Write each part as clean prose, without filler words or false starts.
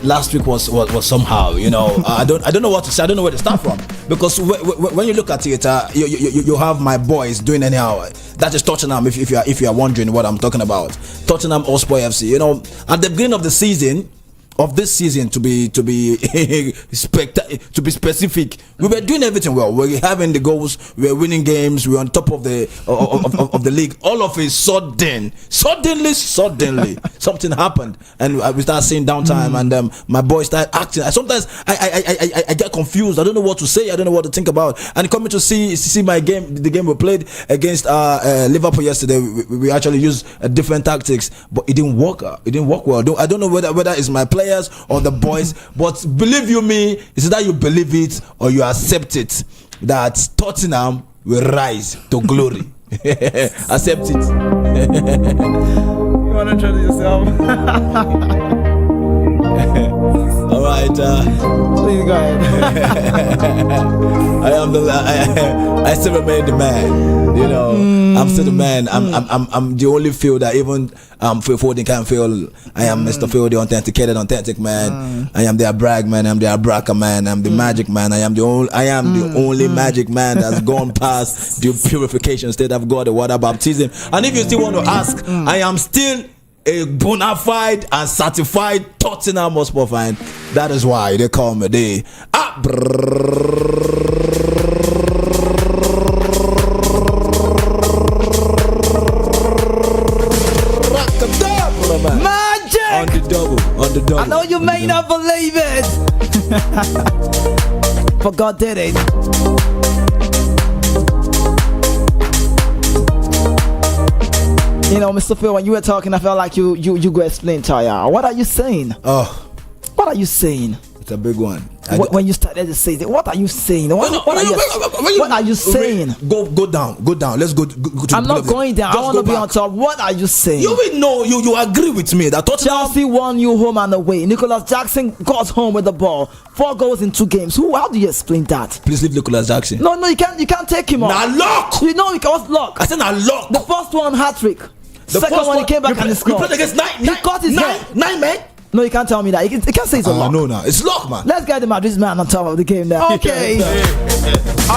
last week was somehow, I don't know what to say. I don't know where to start from, because when you look at it, you have my boys doing anyhow. That is Tottenham. If you are wondering what I'm talking about, Tottenham Hotspur FC. At the beginning of the season. Of this season, to be specific, we were doing everything well. We were having the goals, we were winning games, we were on top of the of the league. All of a suddenly, something happened, and we started seeing downtime, and my boys started acting. Sometimes I get confused. I don't know what to say. I don't know what to think about. And coming to see the game we played against Liverpool yesterday, we actually used different tactics, but it didn't work. It didn't work well. I don't know whether it's my players or the boys, but believe you me, it's that you believe it or you accept it, that Tottenham will rise to glory. Accept it. You want to try it yourself? All right. Please go ahead. I still remain the man. I'm still the man. I'm the only field that even Phil Foden can't feel. I am Mr. Phil, the authentic man. I am the brag man. I'm the Abraka man. I'm the magic man. I am the only magic man that's gone past the purification state of God, the water baptism. And if you still want to ask, I am still a bona fide and certified Tottenham Hotspur fan. That is why they call me the Magic! On the double. I know you may not believe it, but God did it. Mr. Phil, when you were talking, I felt like you go explain, Taya. What are you saying? What are you saying? It's a big one. When you started the season, what are you saying? What are you saying? Go down. Let's go to I'm not going down. I want to be on top. What are you saying? You will know. You agree with me that Tottenham... Chelsea won you home and away. Nicholas Jackson got home with the ball. 4 goals in 2 games. How do you explain that? Please leave Nicholas Jackson. No, you can't take him off. Now lock. You know he was lock. I said now lock. The first one hat-trick. The second one he came back and he scored. You played against nine men. No, you can't tell me that. You can't say it's a lock. No, it's lock, man. Let's get the Madrid man on top of the game now. Okay.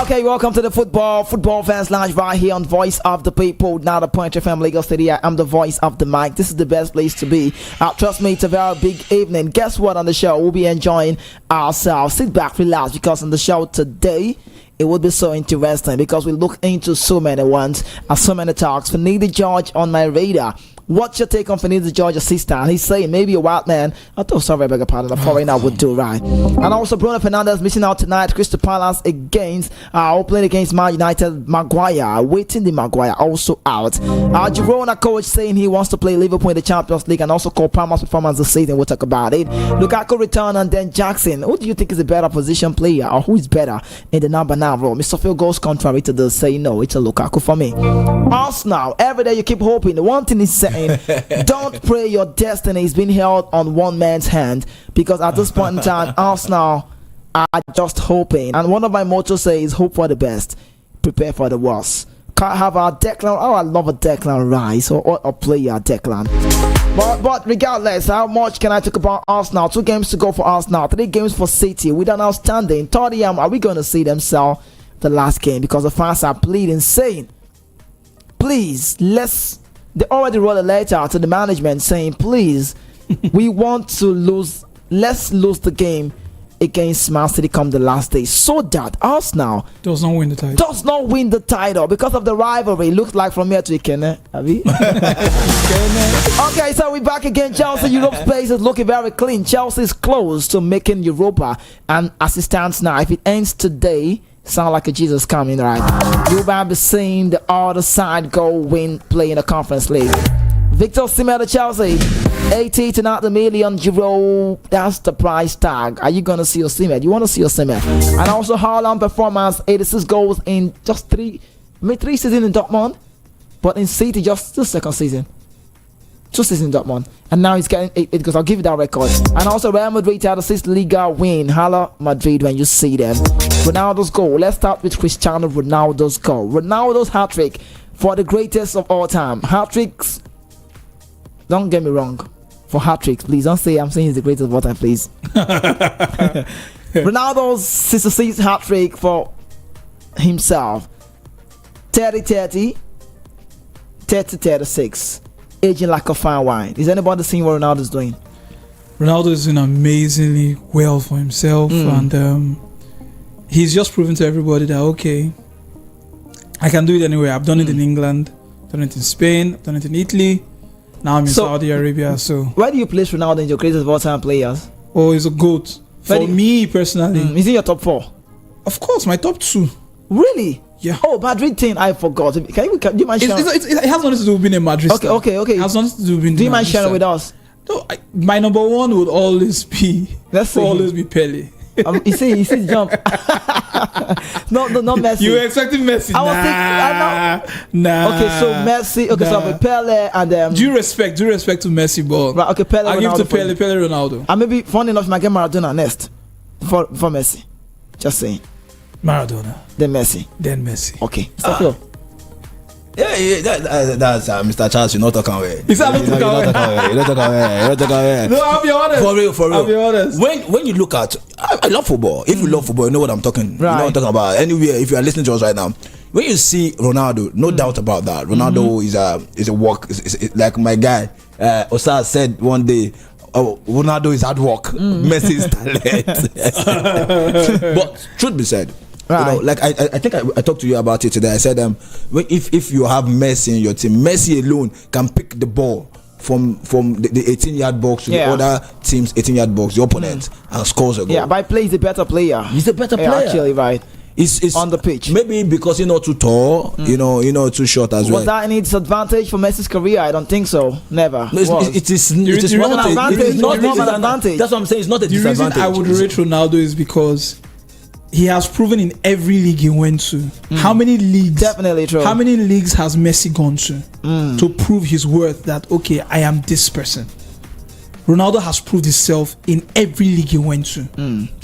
Okay, welcome to the Football Fans Lounge right here on Voice of the People. Now the Point FM Lagos City. I'm the voice of the mic. This is the best place to be. Trust me, it's a very big evening. Guess what? On the show, we'll be enjoying ourselves. Sit back, relax, because on the show today, it will be so interesting because we look into so many ones and so many talks. Finidi George on my radar. What's your take on Finidi George's sister? And he's saying maybe a wild man. I beg your pardon. A foreigner would do right. And also Bruno Fernandes missing out tonight. Crystal Palace against playing against Man United. Maguire waiting the Maguire also out. Girona coach saying he wants to play Liverpool in the Champions League and also call Palmer's performance this season. We'll talk about it. Lukaku return and then Jackson. Who do you think is a better position player or who is better in the number 9 role? Mr. Phil goes contrary to the say no. It's a Lukaku for me. Arsenal. Every day you keep hoping. The one thing is saying, don't pray your destiny is being held on one man's hand, because at this point in time Arsenal are just hoping, and one of my mottos says hope for the best, prepare for the worst. Can't have our Declan. I love a Declan Rice or a player Declan. But regardless, how much can I talk about Arsenal? 2 games to go for Arsenal, 3 games for City with an outstanding Tottenham. Are we going to see them sell the last game? Because the fans are pleading, saying, please, they already wrote a letter to the management saying, please, we want to let's lose the game against Man City come the last day, so that Arsenal does not win the title because of the rivalry. Looks like from here to Ikene. Okay, so we're back again. Chelsea Europe space is looking very clean. Chelsea is close to making Europa, and as it stands now, if it ends today, sound like a Jesus coming, right? You might be seeing the other side go win, play in the Conference League. Victor Osimhen of Chelsea, 80 to not the million euro. That's the price tag. Are you gonna see Osimhen? You want to see Osimhen? And also Haaland performance, 86 goals in just 3 seasons in Dortmund, but in City just the second season. 2 seasons in Dortmund, and now he's getting 8 because I'll give you that record. And also Real Madrid had a 6th Liga win. Hala Madrid when you see them. Ronaldo's goal. Let's start with Cristiano Ronaldo's goal. Ronaldo's hat-trick for the greatest of all time. Hat-tricks, don't get me wrong, for hat tricks. Please don't say I'm saying he's the greatest of all time, please. Ronaldo's 66 hat trick for himself. 30-30, 30-36, aging like a fine wine. Is anybody seeing what Ronaldo's doing? Ronaldo is doing amazingly well for himself, and he's just proven to everybody that okay, I can do it anywhere. I've done it in England, done it in Spain, I've done it in Italy. Now I'm in Saudi Arabia. So where do you place Ronaldo in your greatest of all time players? Oh, he's a GOAT for me personally. Is he your top 4? Of course, my top 2. Really? Yeah. Oh, Madrid thing, I forgot. Can you mind sharing? It has nothing to do with being a Madrid star. Okay. It has nothing to do with being. Do you mind sharing with us? No, my number 1 would always be. Always be Pele. You see jump. no, not Messi. You were expecting Messi? Nah. Okay, so Messi. Okay, so with Pele and due respect to Messi, but right. Okay, Pele. I give to Pele, Ronaldo. And maybe funny enough, you might get Maradona next for Messi. Just saying. Maradona. Then Messi. Okay. Yeah, that's Mr. Charles. You're not talking away. You're not talking away. No, I'll be honest. For real. I'll be honest. When you look at, I love football. If you love football, you know what I'm talking. Right. You know what I'm talking about. Anywhere, if you are listening to us right now, when you see Ronaldo, no doubt about that. Ronaldo is a work. Is like my guy Osar said one day. Oh, Ronaldo is hard work. Messi is talent. But truth be said. Right. You know, like I think I talked to you about it today. I said if you have Messi in your team, Messi alone can pick the ball from the 18-yard box to the other team's 18-yard box, the opponent, and scores a goal. Yeah, by play he's a better player. He's a better player. Actually, right. It's on the pitch. Maybe because he's not too tall, you know, too short as well. Was that any disadvantage for Messi's career? I don't think so. Never. No, it is not an advantage. That's what I'm saying. It's not a disadvantage. The reason I would rate Ronaldo is because he has proven in every league he went to. How many leagues? Definitely true. How many leagues has Messi gone to prove his worth that okay, I am this person? Ronaldo has proved himself in every league he went to.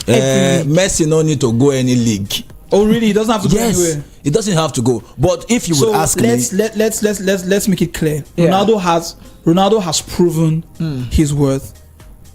Messi no need to go any league. Oh really? He doesn't have to go anywhere. He doesn't have to go. But if you would ask me, let's make it clear. Yeah. Ronaldo has proven his worth.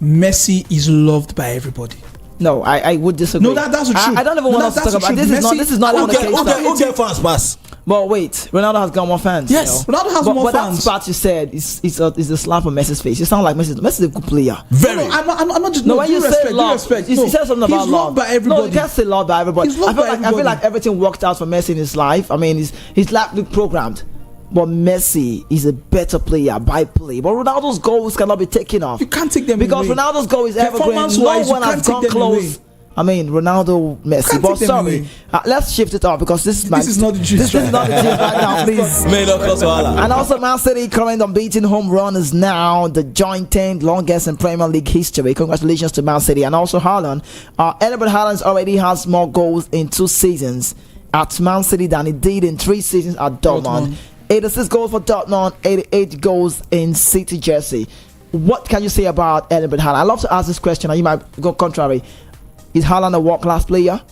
Messi is loved by everybody. No, I would disagree. No, that's the truth. I don't even want to talk about this. This is not on the case. Okay, fans pass. But wait, Ronaldo has got more fans. Yes, you know? Ronaldo has more fans. That part you said is a slap on Messi's face. You sound like Messi. Messi's a good player. Very. No, I'm not just. No, when you say love, you said something about love. He's loved by everybody. No, you can't say loved by everybody. I feel like everything worked out for Messi in his life. I mean, he's likely programmed. But Messi is a better player by play. But Ronaldo's goals cannot be taken off. You can't take them because away. Ronaldo's goal is evergreen. No one has come close. Away. I mean, Ronaldo, Messi. But sorry, let's shift it up because this is not the gist. This is not the gist right now, please. And also, Man City current unbeaten home run is now the joint 10th longest in Premier League history. Congratulations to Man City and also Haaland. Erling Haaland already has more goals in 2 seasons at Man City than he did in 3 seasons at Dortmund. 86 goals for Dortmund, 88 goals in City jersey. What can you say about Erling Haaland? I love to ask this question, and you might go contrary. Is Haaland a world-class player?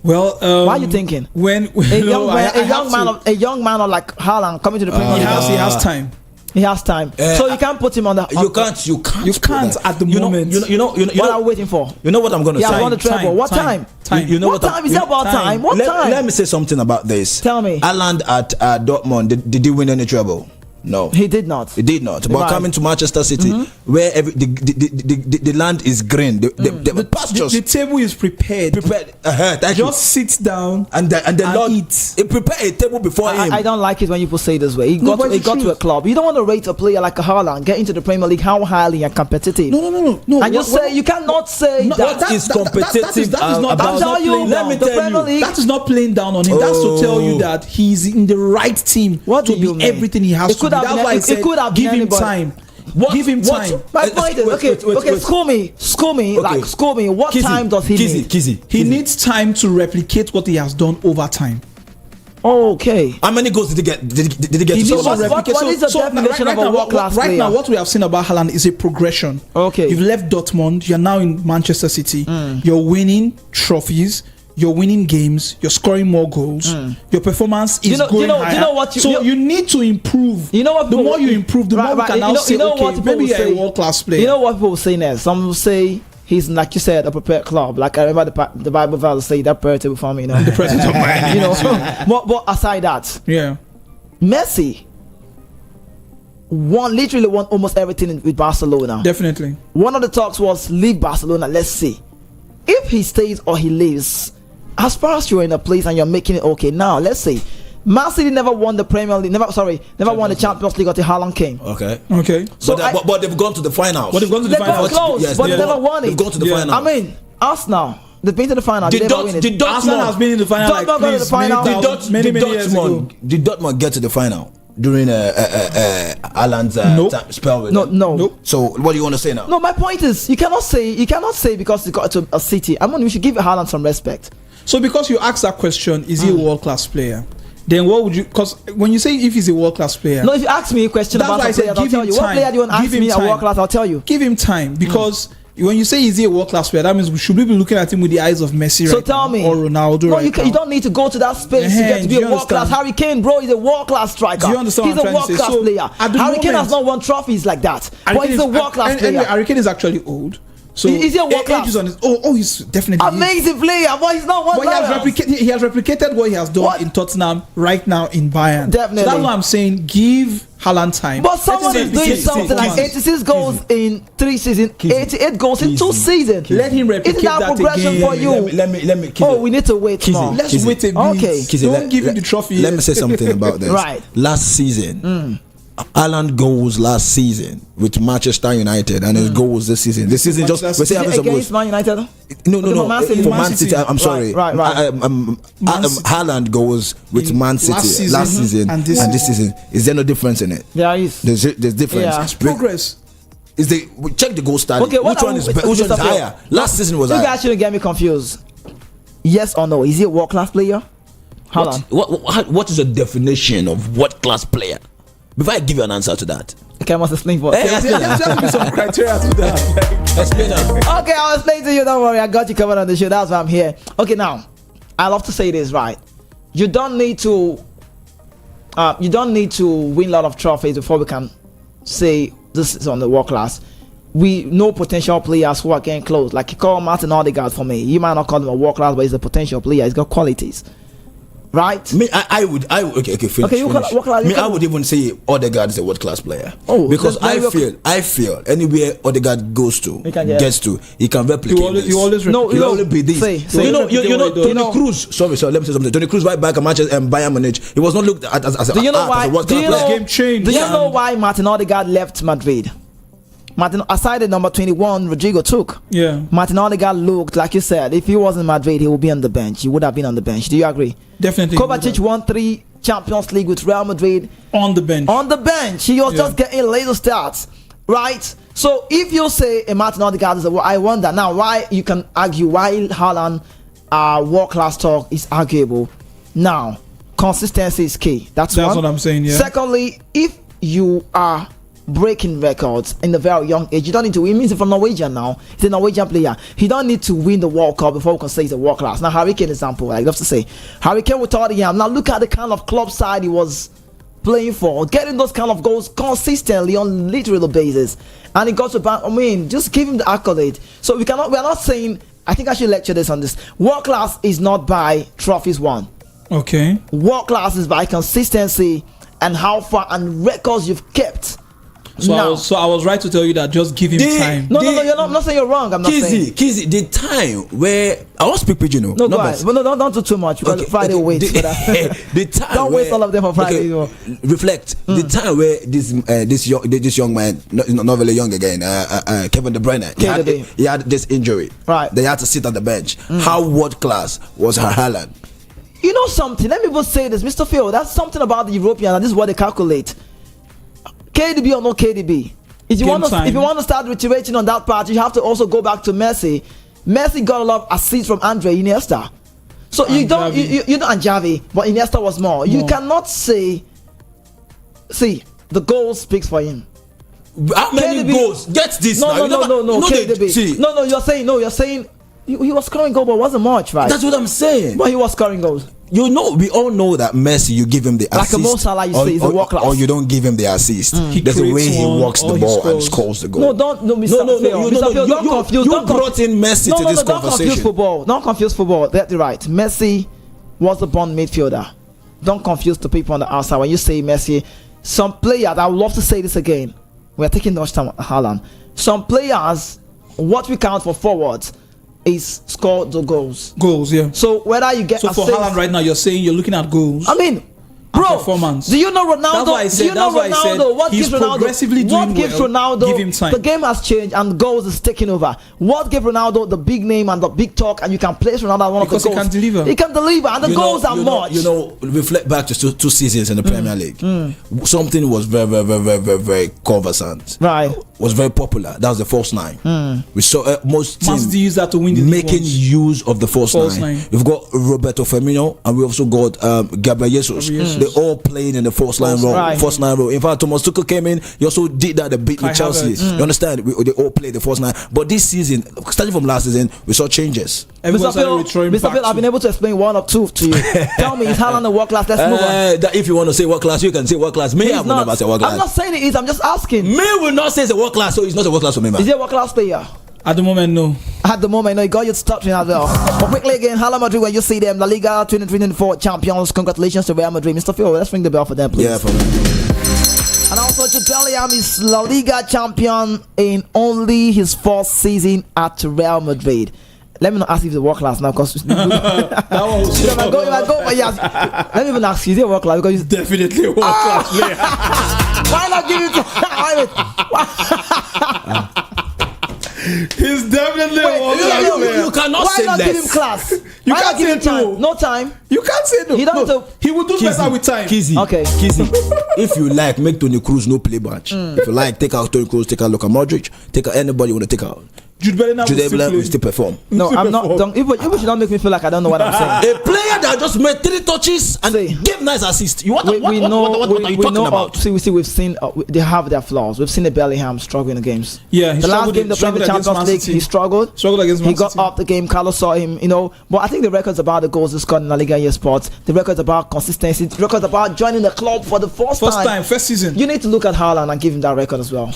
Well, why are you thinking? When a young man like Haaland coming to the Premier League, he has time. He has time, so you can't put him on the. You can't at the moment. You know what are we waiting for? You know what I'm gonna say? Yeah, I want to travel. What time? You know what time? Is that about time? What time? Let me say something about this. Tell me. Haaland at Dortmund, did he win any treble? No, he did not. He did not. But coming to Manchester City, where the land is green, the pastures, the table is prepared. Just sit down and the Lord eat. He prepared a table before him. I don't like it when people say this way. He got to a club. You don't want to rate a player like a Haaland get into the Premier League how highly and competitive. No. And you cannot say that is competitive. That is not playing down. Let me tell you, that is not playing down on him. That's to tell you that he's in the right team to be everything he has to be. That's why I said give him time. Give him time. My point is, okay, school me. What time does he need? He needs time to replicate what he has done over time. Okay. How many goals did he get? Did he get? What is the definition of a world-class player? Right now, what we have seen about Haaland is a progression. Okay. You've left Dortmund. You're now in Manchester City. You're winning trophies. you're winning games, you're scoring more goals, your performance is going higher. You need to improve. You know what? The more you improve, the more you can now say, okay, maybe you're a world-class player. You know what people will say next? Some will say he's, like you said, a prepared club. Like I remember the Bible verse say that prayer table for me, you know. The presence of mind. You know. But aside that, Messi literally won almost everything with Barcelona. Definitely. One of the talks was leave Barcelona. Let's see if he stays or he leaves. As far as you're in a place and you're making it okay, now let's say Man City never won the Premier League, never won the Champions League until Haaland came. Okay. So but they've gone to the finals. They've gone close, yes, but they never won it. They've gone to the finals. I mean, Arsenal, they've been to the final. Arsenal has been in the final. Many years ago. Did Dortmund get to the final during Haaland's spell with them? No. So what do you want to say now? No, my point is you cannot say because he got to a city. I mean, we should give Haaland some respect. So because you asked that question, is he a world-class player? Then what would you? Because when you say if he's a world-class player, no. If you ask me a question about a player, I'll tell you. What player do you want to ask me a world-class? I'll tell you. Give him time because when you say is he a world-class player, that means we should be looking at him with the eyes of Messi so tell me, or Ronaldo. No, you don't need to go to that space to get to be a world-class. Harry Kane, bro, is a world-class striker. Do you understand? He's a world-class player. Harry Kane has not won trophies like that, but he's a world-class player. Anyway, Harry Kane is actually old. So is he a world class? He's definitely amazing player, but he's not one. He has replicated what he has done in Tottenham right now in Bayern. Definitely. So that's what I'm saying. Give Haaland time. But someone is doing something like 86 goals in 3 seasons, 88 goals in 2 seasons. Let him replicate that progression again. For you. Let me. We need to wait more. Let's wait a bit. Okay. Don't give him the trophy. Let me say something about this. Right. Last season. Haaland goals last season with Manchester United and his goals this season. This season just we say against Man United. No. For Man City, I'm sorry. Right. Haaland goals with Man City last season and this season. Is there no difference in it? There is. There's difference. Yeah. Progress. Check the goal study. Okay, which one is higher? Last season was higher. You guys shouldn't get me confused. Yes or no? Is he a world class player? Haaland. What is the definition of world class player? Before I give you an answer to that, okay, I must explain for there's some criteria to that. Explain that. Okay, I'll explain to you. Don't worry, I got you covered on the show. That's why I'm here. Okay, now I love to say this, right? You don't need to win a lot of trophies before we can say this is on the world class. We know potential players who are getting close. Like you call Martin Odegaard for me. You might not call him a world class, but he's a potential player. He's got qualities. Right? Me, I would finish. Okay, I would even say Odegaard is a world class player. Because I feel anywhere Odegaard goes to, gets to, he can replicate this. He always be this. Toni Kroos. Sorry, let me say something. Toni Kroos right back at Manchester and Bayern Munich. He was not looked at as a world class player. Game change. Do you know why Martin Odegaard left Madrid? Aside the number 21 Rodrigo took. Yeah. Martin Odegaard looked, like you said, if he was in Madrid, he would be on the bench. He would have been on the bench. Do you agree? Definitely. Kovacic won 3 Champions League with Real Madrid. On the bench. He was just getting later starts. Right? So if you say a Martin Odegaard is I wonder now why you can argue why Haaland world class talk is arguable. Now, consistency is key. That's what I'm saying, yeah. Secondly, if you are breaking records in a very young age, you don't need to win. It means from Norwegian now. He's a Norwegian player. He don't need to win the World Cup before we can say he's a world class. Now Harry Kane example, I love to say Harry Kane with Tottenham. Now look at the kind of club side he was playing for, getting those kind of goals consistently on literal basis, and he got to back. I mean, just give him the accolade. So we are not saying. I think I should lecture this on this. World class is not by trophies won. Okay. World class is by consistency and how far and records you've kept. So I was right to tell you that just give him time. No, I'm not saying you're wrong. I'm not saying. Kizzy, the time where I want to speak pidgin. No, go ahead. But don't do too much because Friday will wait for that. The time don't waste all of them for Friday. Reflect the time where this young man, not really young again, Kevin De Bruyne, he had this injury. Right. They had to sit on the bench. How world class was Haaland? You know something? Let me just say this, Mr. Phil. That's something about the European, and this is what they calculate. KDB or no KDB. If you want to start reiterating on that part, you have to also go back to Messi. Messi got a lot of assists from Andre Iniesta. So you don't and Xavi, but Iniesta was more. You cannot say. See, the goal speaks for him. How many goals? Get this now. No. KDB. No, you're saying he was scoring goals, but it wasn't much, right? That's what I'm saying. But he was scoring goals. You know, we all know that Messi, you give him the Like assist, a Mo Salah, you say, he's a world class. or you don't give him the assist. He There's a way creates he one, walks the or he ball and scores. scores the goal. No, Mr. Phil, don't confuse. You brought in Messi to this Don't confuse conversation. football. Don't confuse football. That's right. Messi was the born midfielder. Don't confuse the people on the outside. When you say Messi, some players, I would love to say this again. We're taking much time on Haaland. Some players, what we count for forwards is score the goals. Goals, yeah. So whether you get So for assist, Haaland right now, you're saying you're looking at goals. I mean, bro, performance. do you know Ronaldo? That's why I said- do you know that's why I said Ronaldo? What he's gives Ronaldo? progressively What doing gives well. Ronaldo? Give him time. The game has changed and goals is taking over. What gives Ronaldo the big name and the big talk, and you can place Ronaldo as one Because of he the goals? can deliver. He can deliver, and the goals are much. You know, reflect back to two seasons in the Premier League. Something was very, very, very, very, very, very conversant. Right. Was very popular. That was the false nine. We saw most Man teams City use that to win the league making once. use of the false False nine. nine. We've got Roberto Firmino and we also got Gabriel Jesus. They all playing in the false line role. Right. False nine role. In fact, Thomas Tuchel came in. He also did that a bit Kai with Chelsea. Havertz. You understand? They all played the false nine. But this season, starting from last season, we saw changes. Everyone Mr. started Phil, returning Mr. back Phil, I've been to- able to explain one or two to you. Tell me, is Haaland a world class? Let's move on. That if you want to say world class, you can say world class. Me, He's I will never say world I'm not class. saying it is. I'm just asking. Me will not say it's a world class, so he's not a world class for me, man. Is he a world class player? At the moment, no. At the moment, no, you got your stop as well. But quickly again, Real Madrid, when you see them, La Liga 2024 champions, congratulations to Real Madrid. Mr. Phil, let's ring the bell for them, please. Yeah, for me. And also, Jude Bellingham is La Liga champion in only his first season at Real Madrid. Let me not ask if he's a world class now, because That one was if I go, but yes, let me even ask you, is he a world class? Because definitely a world class player. why not give it to? He's definitely a world class player. You cannot Why say not give him less. class? You Why can't not give him say no. time? No time. You can't say no. He don't No, have to- he will do better with time. Kizzy. Okay. Kizzy. If you like, make Toni Kroos no play match. If you like, take out Toni Kroos, take out Luka Modric, take out anybody you want to take out. Jude Bellingham Jude will still Bellingham will play. still perform. No, Still I'm not. perform. Don't, even should not make me feel like I don't know what I'm saying. A player that just made 3 touches and See. gave nice assist. You want We know. what are you we talking know. about? See, we've seen. They have their flaws. We've seen the Bellingham struggle in the games. Yeah, he The last struggled game in- they played in the struggled against Champions Man League, City. he struggled. Struggled against He Man got City. up the game. Carlos saw him. But I think the records about the goals he scored in La Liga EA Sports, the records about consistency, the records about joining the club for the first time. First season. You need to look at Haaland and give him that record as well.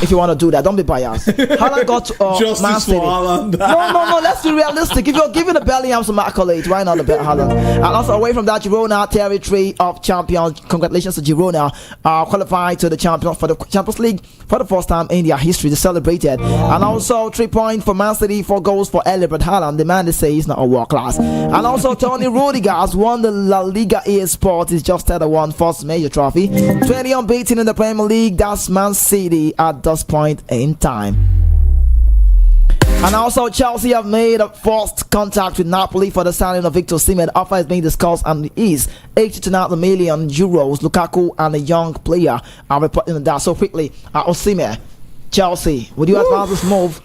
If you want to do that, don't be biased. Haaland got Justice Man for City. Haaland. No. Let's be realistic. If you're giving the Bellingham some accolades, why not the Haaland? And also away from that, Girona territory of champions. Congratulations to Girona, qualified to the champions for the Champions League for the first time in their history. They celebrated, and also 3 points for Man City, 4 goals for Erling Haaland. The man they say he's not a world class. And also Tony Rudiger has won the La Liga EA Sports. He's just had one first major trophy. 20 unbeaten in the Premier League. That's Man City at this point in time. And also, Chelsea have made a first contact with Napoli for the signing of Victor Osimhen. Offer is being discussed and is 80 to 90 million euros. Lukaku and a young player are reporting on that. So quickly, Osimhen, Chelsea, would you advise this move?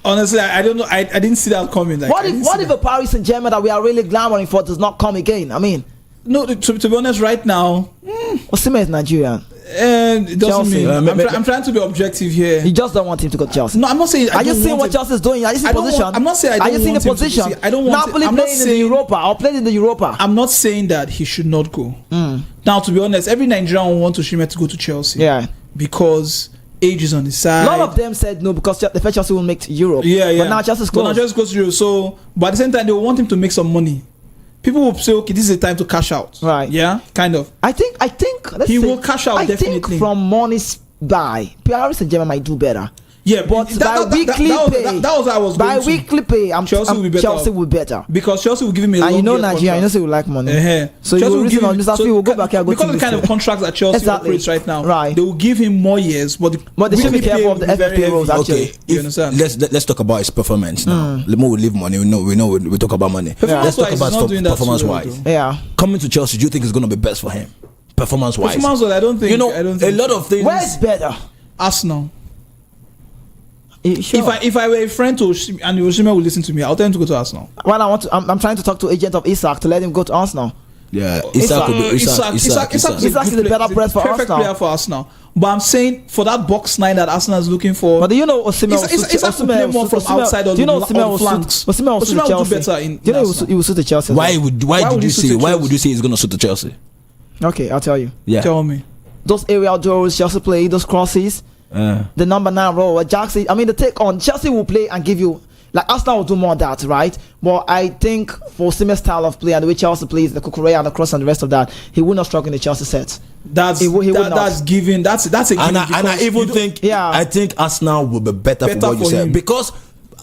Honestly, I don't know. I didn't see that coming. Like, What if a Paris Saint-Germain that we are really glamoring for does not come again? I mean, No, to be honest, right now, Osimhen is Nigerian. it doesn't Chelsea. mean. I'm trying to be objective here. You just don't want him to go to Chelsea. No, I'm not saying. Are you seeing what Chelsea is doing? Are you seeing I don't position? want- I'm not saying I Are don't you seeing want the him to position? see- I don't want Napoli it- I'm not playing in the saying- Europa or playing in the Europa. I'm not saying that he should not go. Now, to be honest, every Nigerian will want Osimhen to go to Chelsea. Yeah. Because age is on the side. A lot of them said no because the first Chelsea will make Europe. Yeah. But now Chelsea's But now close. Chelsea goes to Europe. So, but at the same time, they will want him to make some money. People will say, okay, this is the time to cash out. Right. Yeah, kind of. I think. Let's He say- will cash out, I definitely. think from money's buy, Paris Saint-Germain might do better. Yeah, But by weekly pay, that was what I was by going to. weekly pay, Chelsea will be better. Chelsea will be better. Because Chelsea will give him a And you know long-year Nigeria, you know contract. say we like money. Chelsea So you will will reason give on him- Mr. Phil will go back here and go because to of the kind of contracts that Chelsea Exactly. operates right now, Right. they will give him more years, but But they should be weekly careful pay of the will be very FFP rules, heavy. actually. Okay, You understand? let's talk about his performance now. The more we leave money, we know we talk about money. Let's talk Performance-wise, about he's not doing that performance too well, wise. though. Yeah. Coming to Chelsea, do you think it's going to be best for him? Performance wise, Performance-wise, I don't think. you know, I don't a think. lot of things. Where is better? Arsenal. Sure. If I were a friend to Osimhen and Osimhen will listen to me, I'll tell him to go to Arsenal. Well, I'm trying to talk to agent of Isaac to let him go to Arsenal. Yeah, Isak could be Isak is the better press for perfect Arsenal. player for Arsenal. But I'm saying for that box 9 that Arsenal is looking for. But do you know Osimhen? Isak could play more from outside of the flanks. Osimhen will suit Chelsea. Do better in. Do you know he will suit the Chelsea? Why would you say he's gonna suit the Chelsea? Okay, I'll tell you. Yeah. Tell me. Those aerial duels Chelsea play, those crosses, the number 9 role, Jackson. I mean, the take on Chelsea will play and give you. Like Arsenal will do more of that, right? But I think for Osimhen's style of play and the way Chelsea plays, the Kukurea and the cross and the rest of that, he will not struggle in the Chelsea set. That's given. That's a given. And I even think I think Arsenal will be better for what you said, because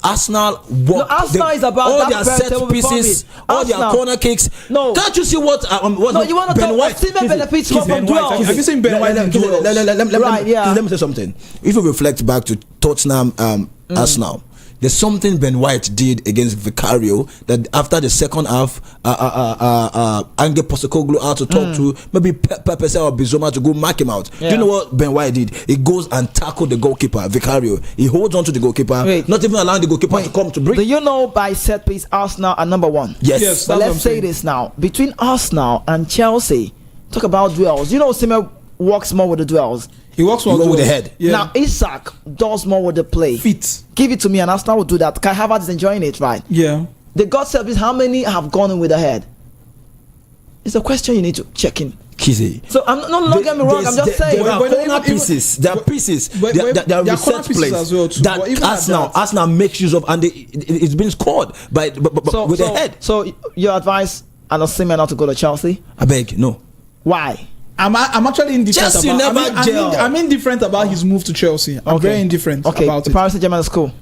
Arsenal is about all their set pieces, all their corner kicks. No, can't you see what? You want to talk about Osimhen benefits from duels? Have you seen Ben White in duels? Let me say something. If you reflect back to Tottenham, Arsenal. There's something Ben White did against Vicario that after the second half, Ange Postecoglou had to talk to maybe Pepe or Bizoma to go mark him out. Yeah. Do you know what Ben White did? He goes and tackles the goalkeeper, Vicario. He holds on to the goalkeeper, not even allowing the goalkeeper to come to break. Do you know by set piece Arsenal are number 1? Yes. But let's say this now. Between Arsenal and Chelsea, talk about duels. You know Osimhen works more with the duels. He works more with the head. Yeah. Now Isak does more with the play. Feet. Give it to me and Arsenal will do that. Kai Havertz is enjoying it, right? Yeah. The God service, how many have gone in with the head? It's a question you need to check in. Kizzy. So I'm not get me wrong. I'm just saying. There are corner pieces. There are pieces. There are reset plays as well too. that Arsenal makes use of, and it's been scored with the head. So your advice and Osimhen not to go to Chelsea? I beg, no. Why? I'm actually indifferent Chelsea I'm indifferent about his move to Chelsea. I'm very indifferent about it. Paris Saint-Germain is cool.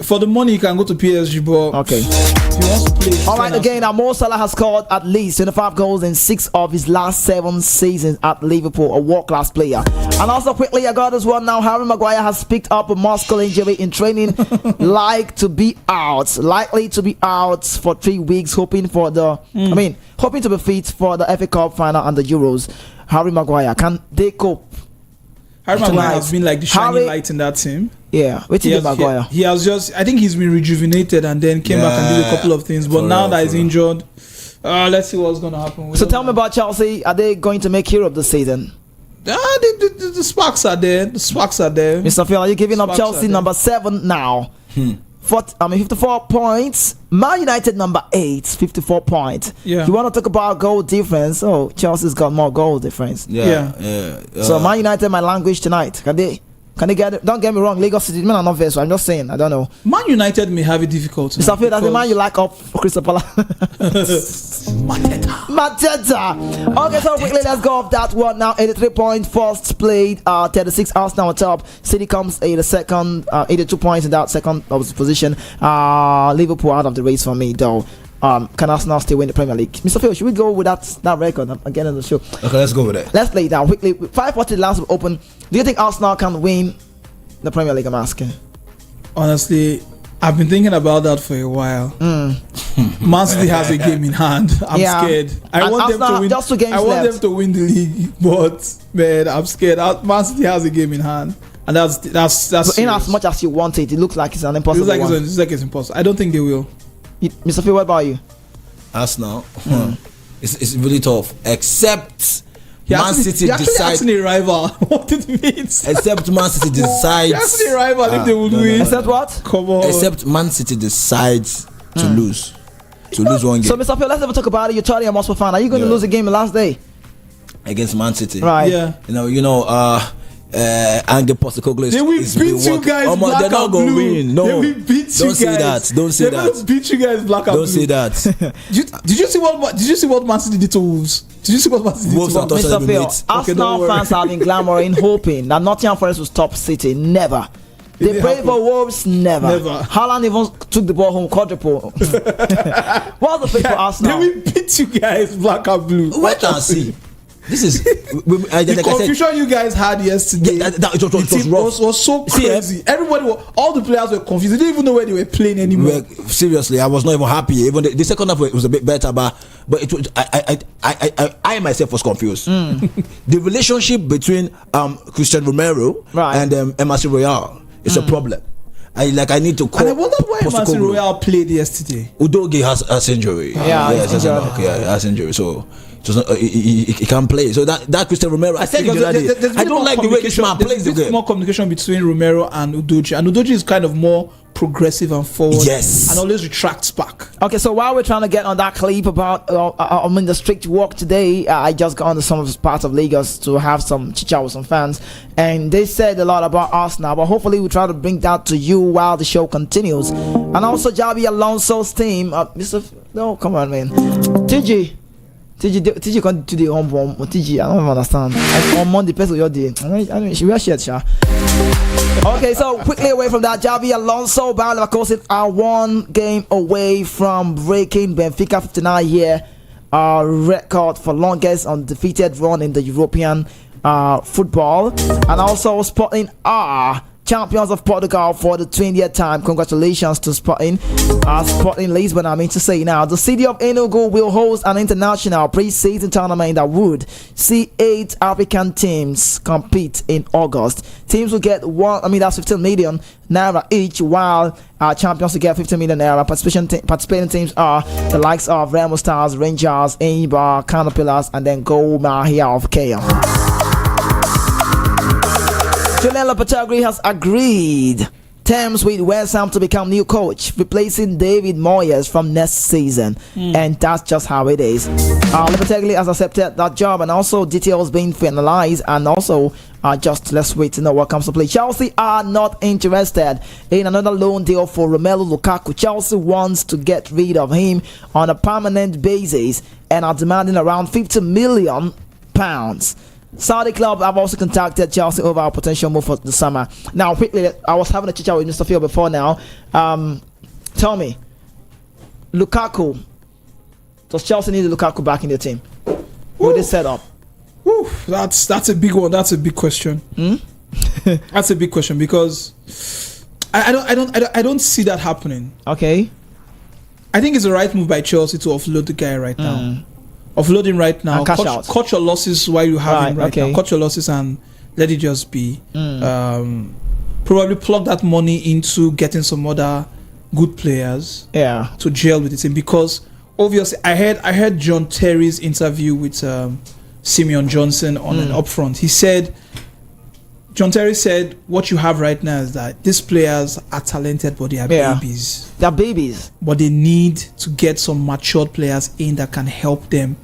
For the money, he can go to PSG, but okay. He wants to play. All right, again, Mo Salah has scored at least 25 goals in 6 of his last 7 seasons at Liverpool, a world-class player. And also quickly, I got this one now. Harry Maguire has picked up a muscle injury in training, likely to be out for 3 weeks, hoping to be fit for the FA Cup final and the Euros. Harry Maguire, can they cope? Harry Maguire has been like the shining light in that team. Yeah, Maguire. He has just, I think he's been rejuvenated and then came back and did a couple of things. But now that he's injured, let's see what's going to happen. So tell me about Chelsea. Are they going to make Europe this season? The sparks are there. Mr. Phil, are you giving up Chelsea number 7 now? 54 points. Man United number 8, 54 points. Yeah. You want to talk about goal difference? Oh, Chelsea's got more goal difference. Yeah. So Man United, my language tonight. Can they get it? Don't get me wrong, Lagos City men are not very, so I'm just saying, I don't know. Man United may have it difficult. Mr. Phil, that's the man you like up for Crystal Palace. Mateta. Okay, so quickly let's go off that one now. 83 points, first played, 36 Arsenal on top. City comes in the second, 82 points in that second position. Liverpool out of the race for me though. Can Arsenal still win the Premier League? Mr. Phil, should we go with that record again on the show? Okay, let's go with it. Let's play it down quickly. 5:40 last open. Do you think Arsenal can win the Premier League? I'm asking. Honestly, I've been thinking about that for a while. Man City has a game in hand. I'm scared. I want them to win. Just 2 games I want left. them to win the league, but man, I'm scared. Man City has a game in hand, and that's. But in as much as you want it, it looks like it's an impossible one. It looks like it's impossible. I don't think they will. Mr. Phil, what about you? Arsenal. It's really tough. Except Man City decides. You're a rival. What it means. Except Man City decides. You're actually a rival if they would win. Except what? Come on. Except Man City decides to lose. To lose one game. So, Mr. Phil, let's never talk about it. You're Tottenham Hotspur fan. Are you going to lose a game the last day? Against Man City. Right. Yeah. Ange Postecoglou they will beat you guys black they're not and gonna blue. win. No, they will beat you don't say guys. that. Don't say They're that. gonna beat you guys black and blue. Don't say that. Did you see what Man City did to Wolves? Did you see what Man City did Wolves to are Wolves? touching Mr. Phil, Arsenal fans have been clamoring, hoping that Nottingham Forest will stop City. Never. They prayed for Wolves. Never. Haaland even took the ball home quadruple. What's the fate for Arsenal? They will beat you guys black and blue. Wait and see. This is the confusion you guys had yesterday. It was so crazy. All the players were confused. They didn't even know where they were playing anymore. Seriously, I was not even happy. Even the second half was a bit better, but it was, I myself was confused. The relationship between Christian Romero and Emerson Royal is a problem. I need to call. And I wonder why Manchester Royal played yesterday. Udogie has injury. Yeah, he has injury. So he can't play. So that Christian Romero, I said I don't like the way this man plays the game. More communication between Romero and Udogie, and Udogie is kind of more progressive and forward. Yes, and always retracts back. Okay, so while we're trying to get on that clip about the strict work today, I just got on some of the parts of Lagos to have some chit-chat with some fans, and they said a lot about Arsenal, but hopefully we'll try to bring that to you while the show continues. And also Javi Alonso's team, no, come on, man, TG come to the home TG, I don't understand. On Monday, person your day. I mean, she will share, sha. Okay, so quickly away from that, Javi Alonso, Bayer Leverkusen are 1 game away from breaking Benfica 59-year record for longest undefeated run in the European football, and also Sporting are champions of Portugal for the 20th time. Congratulations to Sporting Lisbon. I mean to say now, the city of Enugu will host an international pre-season tournament that would see 8 African teams compete in August. Teams will get that's 15 million naira each, while champions will get 15 million naira. Participating teams are the likes of Remo Stars, Rangers, Enyimba, Kano Pillars, and then Go Mahia of Kenya. Julian Lopetegui has agreed terms with West Ham to become new coach, replacing David Moyes from next season. And that's just how it is. Lopetegui has accepted that job, and also details being finalized, and also just let's wait to know what comes to play. Chelsea are not interested in another loan deal for Romelu Lukaku. Chelsea wants to get rid of him on a permanent basis and are demanding around £50 million. Saudi club have also contacted Chelsea over a potential move for the summer. Now, quickly, I was having a chat with Mr. Phil before now. Tell me, Lukaku, does Chelsea need Lukaku back in the team with this setup? That's a big one. That's a big question. That's a big question, because I don't see that happening. Okay. I think it's the right move by Chelsea to offload the guy right now. Offload him right now. Cut your losses while you have him right now. Cut your losses and let it just be. Probably plug that money into getting some other good players. Yeah. To gel with the team, because obviously I heard John Terry's interview with Simeon Johnson on an upfront. He said, John Terry said, what you have right now is that these players are talented, but they are babies. They're babies. But they need to get some matured players in that can help them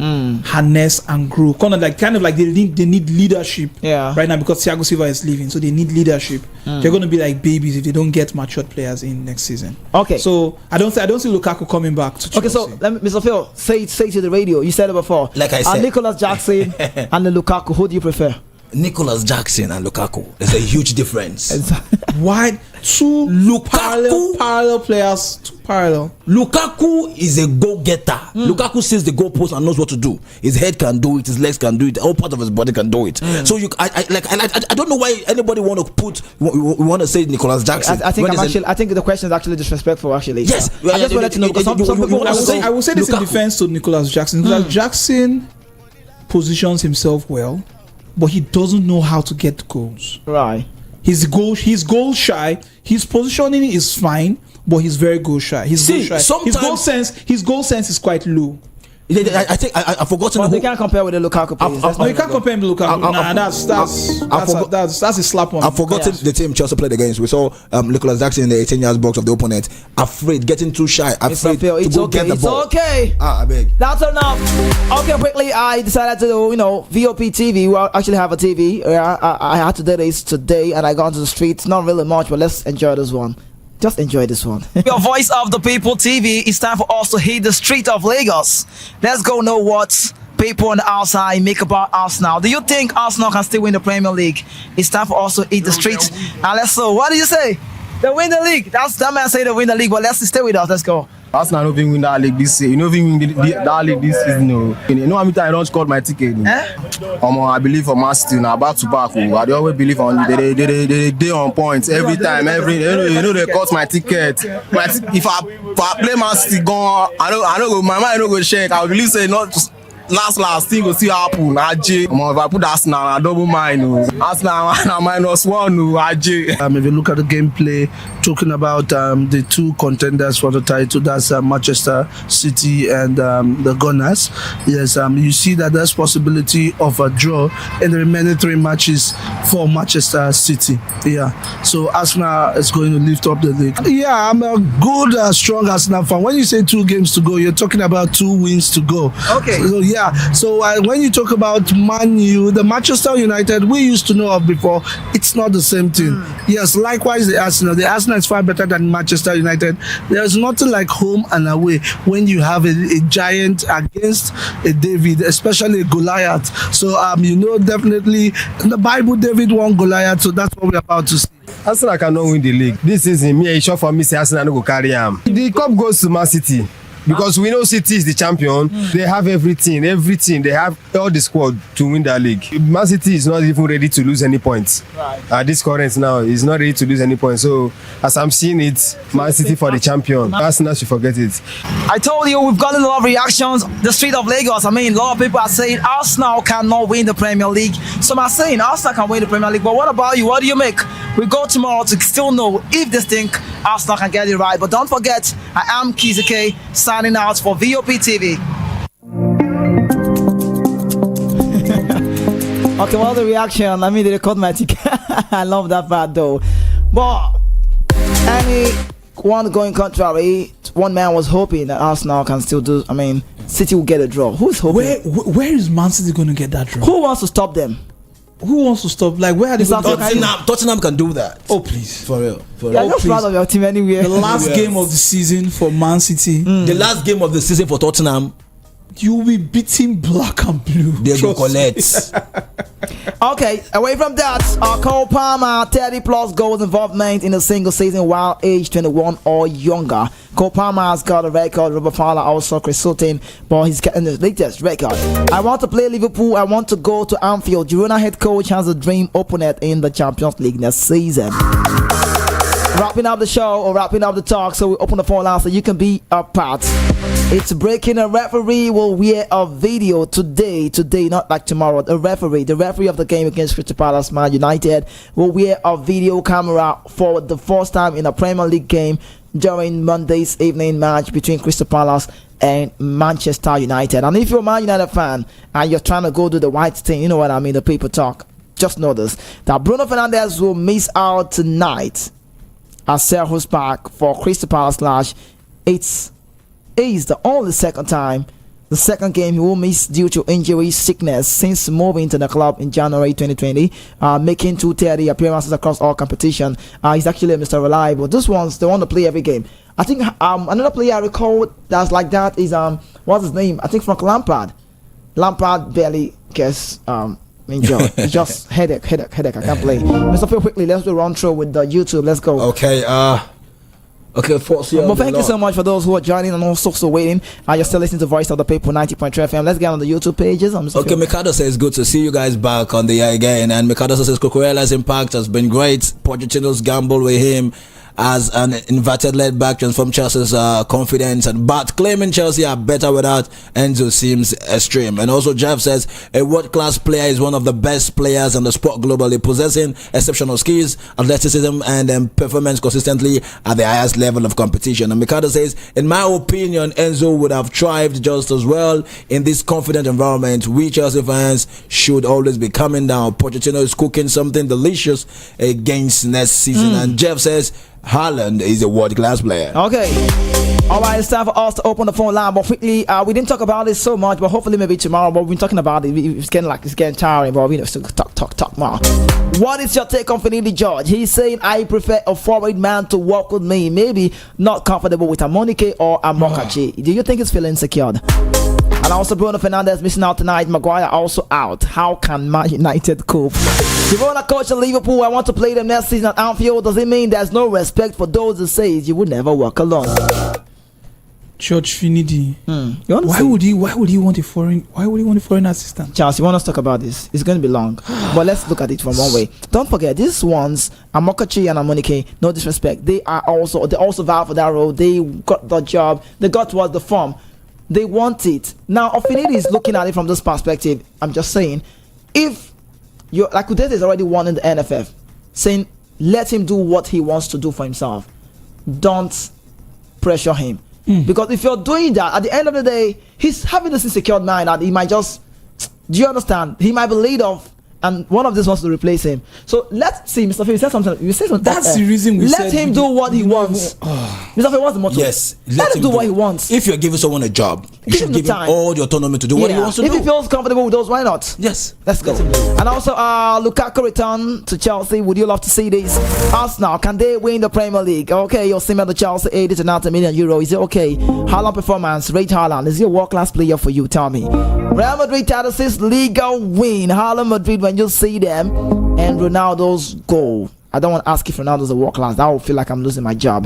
harness and grow. Kind of like they need leadership right now, because Thiago Silva is leaving, so they need leadership. They're going to be like babies if they don't get matured players in next season. Okay. So I don't see Lukaku coming back to Chelsea. Okay, so let me, Mr. Phil, say to the radio. You said it before. Like I said, Nicolas Jackson and the Lukaku. Who do you prefer? Nicolas Jackson and Lukaku. There's a huge difference. Why? Two parallel players. Two parallel. Lukaku is a go-getter. Lukaku sees the goalpost and knows what to do. His head can do it. His legs can do it. All part of his body can do it. So I don't know why anybody want to say Nicolas Jackson. I think the question is actually disrespectful. Actually. Yes. I just wanted to know, because some people. I will say this in defense to Nicolas Jackson. Nicolas Jackson positions himself well, but he doesn't know how to get goals. Right. He's goal shy. His positioning is fine, but he's very goal shy. His goal sense is quite low. I think I've forgotten. But they can't compare with the Lukaku players. No, you can't compare him to Lukaku. That's a slap on. I've forgotten the team Chelsea played against. We saw Nicolas Jackson in the 18 yards box of the opponent, afraid, getting too shy, afraid to go get the ball. It's okay. I beg. That's enough. Okay, quickly, I decided to VOP TV. We actually have a TV. I had to do this today, and I got into the streets. Not really much, but let's enjoy this one. Just enjoy this one. Your Voice of the People TV. It's time for us to hit the street of Lagos. Let's go know what people on the outside make about Arsenal. Do you think Arsenal can still win the Premier League? It's time for us to hit the streets. And let's go. What do you say? They win the league. That man say they win the league, but let's stay with us. Let's go. Arsenal don't win that league this season. You know, win that league this season. You know how many times I don't score my ticket. I believe for Man City now, back to back. I always believe on they on points every time. They cut my ticket. If I play Man City, my mind no go shake. I believe say not. last thing go see happen. If I put Arsenal, I double mine. Arsenal -1. If you look at the gameplay, talking about the two contenders for the title, that's Manchester City and the Gunners. Yes, you see that there's possibility of a draw in the remaining 3 matches for Manchester City. Yeah, so Arsenal is going to lift up the league. Yeah, I'm a good, strong Arsenal fan. When you say 2 games to go, you're talking about 2 wins to go. Okay. So yeah, so when you talk about Man U, the Manchester United we used to know of before, it's not the same thing. Yes, likewise the Arsenal is far better than Manchester United. There's nothing like home and away when you have a giant against a David, especially a Goliath. So definitely in the Bible David won Goliath, so that's what we're about to see. Arsenal cannot win the league. This season, me, it's sure for me, say Arsenal no go carry him. The cup goes to Man City. Because we know City is the champion, they have everything. They have all the squad to win that league. Man City is not even ready to lose any points. At this current now, he's not ready to lose any points. So, as I'm seeing it, Man City for the champion. Arsenal should forget it. I told you we've gotten a lot of reactions. The street of Lagos, a lot of people are saying Arsenal cannot win the Premier League. Some are saying Arsenal can win the Premier League. But what about you? What do you make? We go tomorrow to still know if they think Arsenal can get it right. But don't forget, I am Kizike, signing out for VOP TV. Okay, well, the reaction, they record my ticket. I love that part though. But anyone going contrary, one man was hoping that Arsenal can still do, City will get a draw. Who's hoping? Where is Man City going to get that draw? Who wants to stop them? Who wants to stop? Like, where are they going to Tottenham can do that. Oh, please. For real. You're just proud of your team anyway. The last game of the season for Man City. The last game of the season for Tottenham. You will be beating black and blue. They go collect. Okay, away from that, Cole Palmer, 30+ goals involvement in a single season while age 21 or younger. Cole Palmer has got a record. Robert Fowler also Chris Sutton, but he's getting the latest record. I want to play Liverpool. I want to go to Anfield. Girona head coach has a dream opponent in the Champions League next season. Wrapping up the show or wrapping up the talk, so we open the phone line so you can be a part. It's breaking. A referee will wear a video today, not like tomorrow. The referee of the game against Crystal Palace Man United will wear a video camera for the first time in a Premier League game during Monday's evening match between Crystal Palace and Manchester United. And if you're a Man United fan and you're trying to go do the right thing, you know what I mean, the people talk, just know this, that Bruno Fernandes will miss out tonight at Selhurst Park for Crystal Palace clash. It's the only second game he will miss due to injury sickness since moving to the club in January 2020, making 230 appearances across all competition. He's actually Mr. Reliable. This one's the one to play every game. I think another player I recall that's like that is what's his name? I think Frank Lampard. Lampard barely gets enjoy. It's just headache. I can't play. Mr. Phil, quickly, let's do a run through with the YouTube. Let's go. Okay, well, thank you so much for those who are joining and also waiting. You're still listening to Voice of the People 90.3 FM. Let's get on the YouTube pages. Okay, Mikado says good to see you guys back on the air again. And Mikado says Cucurella's impact has been great. Pochettino's gamble with him as an inverted led back transform Chelsea's confidence, but claiming Chelsea are better without Enzo seems extreme. And also Jeff says a world-class player is one of the best players in the sport globally, possessing exceptional skills, athleticism and performance consistently at the highest level of competition. And Mikado says, in my opinion, Enzo would have thrived just as well in this confident environment. We Chelsea fans should always be coming down. Pochettino is cooking something delicious against next season. And Jeff says Haaland is a world-class player. Okay. All right, it's time for us to open the phone line. But quickly, we didn't talk about it so much, but hopefully maybe tomorrow. But we've been talking about it. It's getting tiring, but we still talk more. What is your take on Finidi George? He's saying, I prefer a forward man to work with me. Maybe not comfortable with a Monike or a Mokachi. Do you think he's feeling secured? And also Bruno Fernandes missing out tonight. Maguire also out. How can Man United cope? Girona coach at Liverpool, I want to play them next season at Anfield. Does it mean there's no respect for those who say you would never walk alone? George Finidi. Why would he want a foreign assistant? Charles, you want us to talk about this? It's going to be long, but let's look at it from one way. Don't forget, these ones, Amokachi and Amonike, no disrespect, they also vowed for that role. They got the job. They got towards the form. they want it. Now, Finidi is looking at it from this perspective. I'm just saying, if you're like Udeze is already won in the NFF, saying let him do what he wants to do for himself. Don't pressure him. Because if you're doing that, at the end of the day, he's having this insecure mind that he might just, do you understand? He might be laid off and one of these wants to replace him. So let's see, Mr. Phil, you said something. You said something. That's the reason we let said him do what he wants. Mr. Phil, what's the motto? Yes, let him do what he wants. If you're giving someone a job, you Give should him the give him time. all the autonomy to do what he wants to if do. he feels comfortable with those, why not? Yes, Let's go. And also, Lukaku return to Chelsea. Would you love to see this? Arsenal, can they win the Premier League? Okay, you're similar to Chelsea, 80 to 90 million euro. Is it okay? Haaland performance, rate Haaland. Is he a world-class player for you? Tell me. Real Madrid title 6 Liga win. Haaland Madrid, when you see them, and Ronaldo's goal. I don't want to ask if Ronaldo's a world-class. That will feel like I'm losing my job.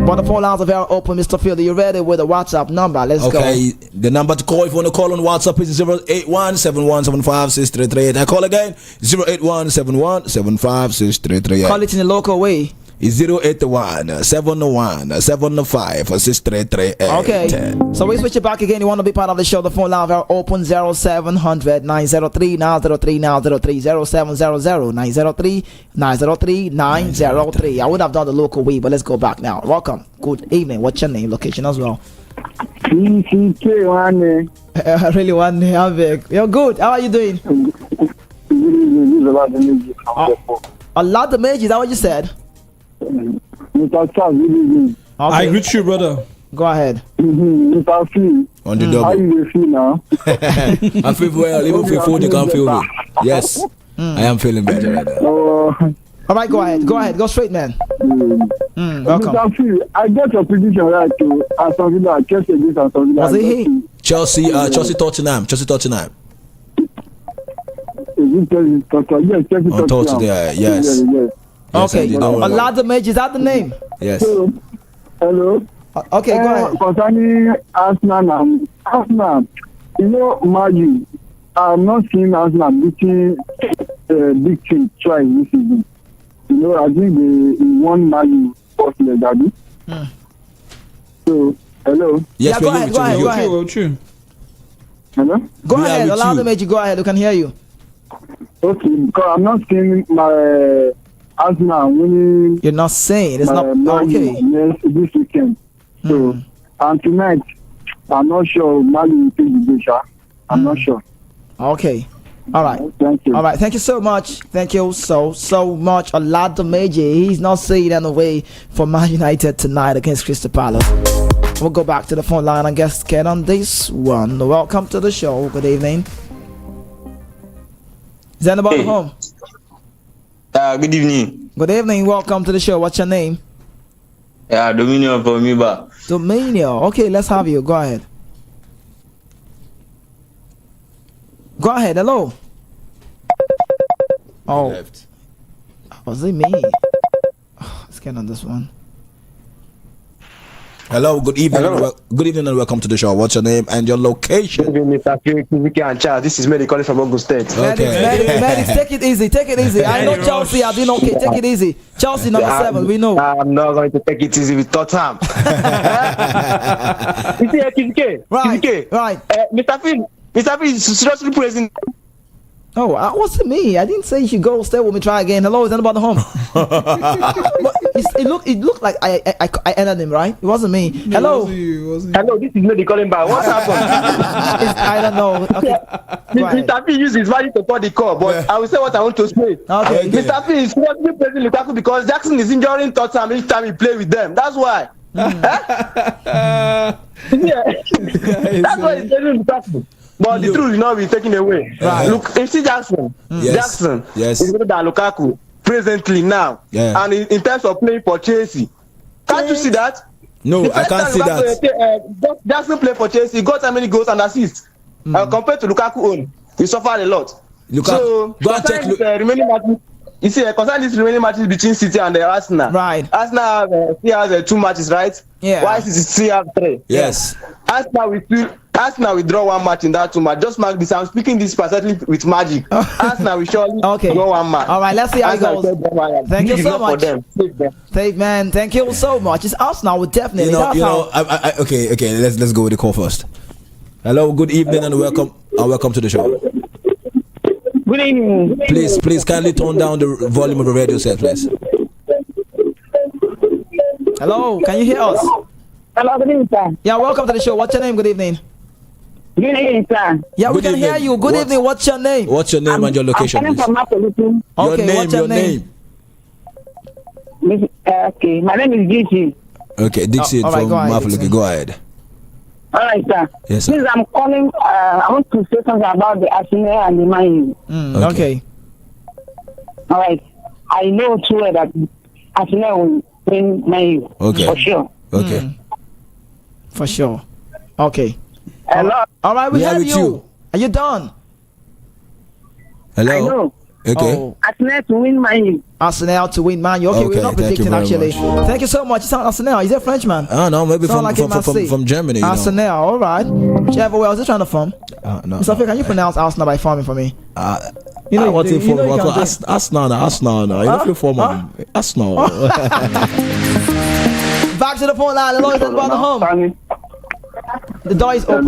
But the phone lines are very open, Mr. Field. Are you ready with the WhatsApp number? Let's go. Okay, the number to call if you want to call on WhatsApp is 081-7175-6338. I call again, 081-7175-6338. Call it in a local way. It's 081-71-75-6338. Okay, so we switch it back again. You want to be part of the show? The phone line are open 0700-903-903-903 0700-903-903. I would have done the local way, but let's go back now. Welcome. Good evening. What's your name, location as well? I really want to have it. You're good. How are you doing? A lot of major. Is that what you said? I greet you, brother. Go ahead. On the How double. you feel now? I feel well. Even if you feel you can't feel me. Yes, I am feeling better right now. All right, go ahead. Go ahead. Go straight, man. Welcome. Mr. Phil, I get your prediction right to Aston Villa, Chelsea against Aston Villa. Was it he? Chelsea, Tottenham. Is it Chelsea? Yes, Chelsea. On Tottenham, yes. Yes. Yes, Okay. I did know that. Oladimej, is that the name? Yes. Hello. Okay, go ahead. Concerning Arsenal, you know, Maju, I'm not seeing Arsenal beating big team twice this season. You know, I think they won Maju first leg, Daddy. So, hello. Yes, Yeah, go ahead, go ahead, go ahead. True. Hello. Go We are ahead. with you. Oladimej, go ahead. We can hear you. Okay, because I'm not seeing my Arsenal winning. You're not saying it's not Man U, okay. yes, this weekend. So, and tonight, I'm not sure Mali will take the day, sha. I'm not sure. Okay. All right. Thank you. All right. Thank you so much. Thank you so much. Oladimej, he's not saying in a way for Man United tonight against Crystal Palace. We'll go back to the phone line and get on this one. Welcome to the show. Good evening. Is anybody home? Good evening. Good evening. Welcome to the show. What's your name? Dominion from Miba. Dominio. Okay, let's have you. Go ahead. Go ahead. Hello. Oh, was it me? Let's get on this one. Hello, good evening. Hello. Good evening and welcome to the show. What's your name and your location? Mr. Kiziki and Charles. This is Mary calling from Ogun State. Medics, take it easy. Take it easy. I know Chelsea are doing okay. Take it easy. Chelsea number 7. We know. I'm not going to take it easy with Tottenham. You see, Kiziki. Right. Right. Mr. Phil is seriously praising. Oh, what's it me? I didn't say you should go. Stay with me. Try again. Hello, is anybody home? But it looked like I entered him, right? It wasn't me. Hello. Hello, this is Mary calling back. What happened? I don't know. Okay. Go ahead. Mr. Phil used his value to call the call, but I will say what I want to say. Okay. Mr. Phil is seriously praising Lukaku because Jackson is injuring Tottenham each time he play with them. That's why. Yeah. That's why he's praising Lukaku. But the truth will not be taken away. Right. Look, you see Jackson. Yes. Jackson Yes. is better than Lukaku presently now. Yeah. And in terms of playing for Chelsea, can't you see that? No, The I first can't time see Lukaku, that. Jackson played for Chelsea, got how many goals and assists? Compared to Lukaku own, he suffered a lot. Go and check. Remaining matches. You see, concerning these remaining matches between City and Arsenal. Right. Arsenal still has 2 matches, right? Yeah. Why City still have 3? Yes. Arsenal will still Arsenal will draw one match in that 2 match. Just mark this. I'm speaking this specifically with magic. Arsenal will surely draw one match. All right, let's see how it goes. Thank you so much. Save man, thank you so much. It's Arsenal with definitely. Okay. Let's go with the call first. Hello, good evening and welcome to the show. Good evening. Please kindly tone down the volume of the radio set, please. Hello, can you hear us? Hello, good evening, sir. Yeah, welcome to the show. What's your name? Good evening. Good evening, sir. Yeah, we can hear you. Good evening. What's your name? What's your name and your location? I'm from Mapolitan. Okay, what's your name? Okay, my name is Dixie. Okay, Dixie from Mapolitan. Go ahead. All right, sir. Yes, sir. Please, I'm calling. I want to say something about the Arsenal and the Man U. Okay. All right. I know too well that Arsenal will win Man U. Okay. For sure. Okay. For sure. Okay. Hello. All right, we have with you. you. Are you done? Hello. I know. Okay. Arsenal to win Man U. Arsenal to win, man. Okay, we're not predicting actually. Thank you so much. You sound Arsenal. Is that Frenchman? I don't know. Maybe sound from Germany. Arsenal. All right. Whichever way. I was just trying to form. No. Mr. Phil, can you pronounce Arsenal by forming for me? You know what? Arsenal. You know form Arsenal. Back to the phone line. Hello, is about the home. The door is open.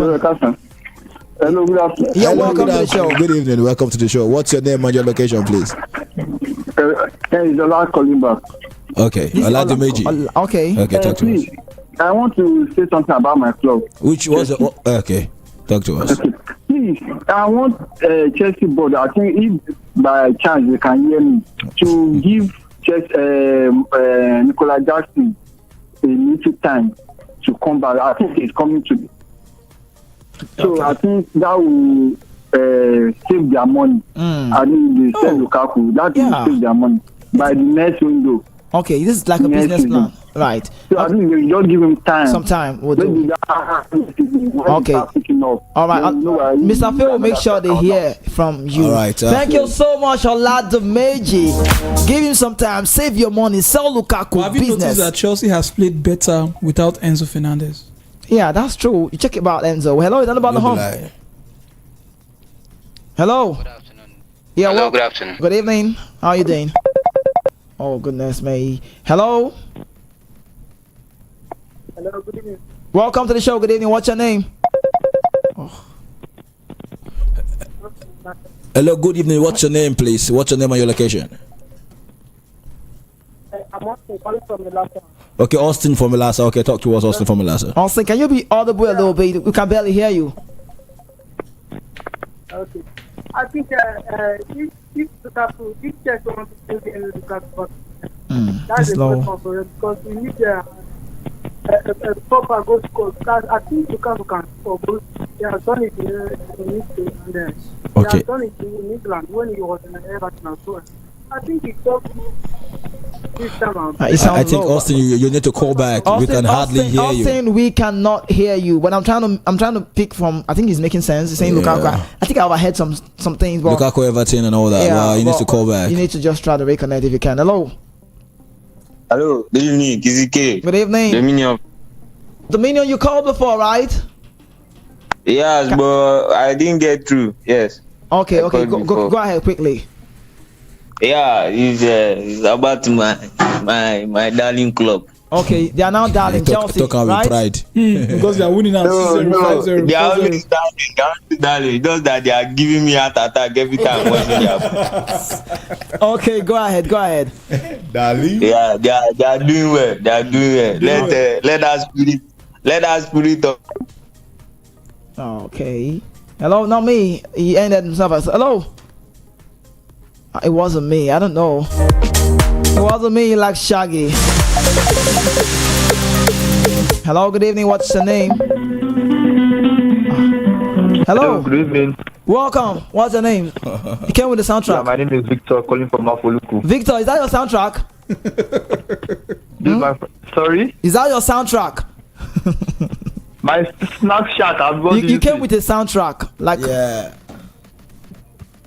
Hello, good afternoon. Yeah, welcome to the show. Good evening. Welcome to the show. What's your name and your location, please? It's Ola calling back. Okay. Oladimeji. Okay. Okay, talk to us. I want to say something about my club. Which was okay. Talk to us. Okay. Please, I want Chelsea board. I think if by chance they can hear me to give Nicola Jackson a little time to come back. I think he's coming to. So I think that will save their money. I think they sell Lukaku. That will save their money by the next window. Okay, this is like a business plan, right? So I think they just give him time. Some time. We'll do. Okay. All right, Mr. Phil will make sure they hear from you. All right. Thank you so much, Oladimeji. Give him some time. Save your money. Sell Lukaku. Well, have you noticed that Chelsea has played better without Enzo Fernandez? Yeah, that's true. You check about Enzo. Hello, is that about the home? Hello. Good afternoon. Yeah. Hello. Good afternoon. Good evening. How are you doing? Oh goodness me. Hello. Hello, good evening. Welcome to the show. Good evening. What's your name? Oh. Hello, good evening. What's your name, please? What's your name and your location? I'm Austin calling from Milasa. Okay, Austin from Milasa. Okay, talk to us, Austin from Milasa. Austin, can you be audible a little bit? We can barely hear you. Okay. I think if Lukaku, if Chelsea want to play the Lukaku, that's a good one for us because we need a proper goal scorer. Because I think Lukaku can score goals. He has done it in Italy and he has done it in England when he was in Everton as well. I think it's up this time around. I think Austin, you need to call back. Austin, we can hardly hear you. Austin, we cannot hear you. But I'm trying to pick from. I think he's making sense. He's saying Lukaku. I think I overheard some things. But Lukaku, Everton, and all that. Yeah, well, you need to call back. You need to just try to reconnect if you can. Hello. Hello. Good evening, Kizike. Good evening. Dominion, you called before, right? Yes, but I didn't get through. Yes. Okay. Go ahead quickly. Yeah, it's about my darling club. Okay, they are now darling Chelsea, right? Pride. Because they are winning at 5-0. They are always darling. Just that they are giving me heart attack every time when they are. Okay, go ahead. Darling. Yeah, they are doing well. Let us put it up. Okay. Hello, not me. He ended himself as hello. It wasn't me. I don't know. It wasn't me like Shaggy. Hello, good evening. What's your name? Hello. Good evening. Welcome. What's your name? You came with the soundtrack. Yeah, my name is Victor, calling from Mafoluku. Victor, is that your soundtrack? Sorry? Is that your soundtrack? My Snapchat. You came with a soundtrack. Like, yeah.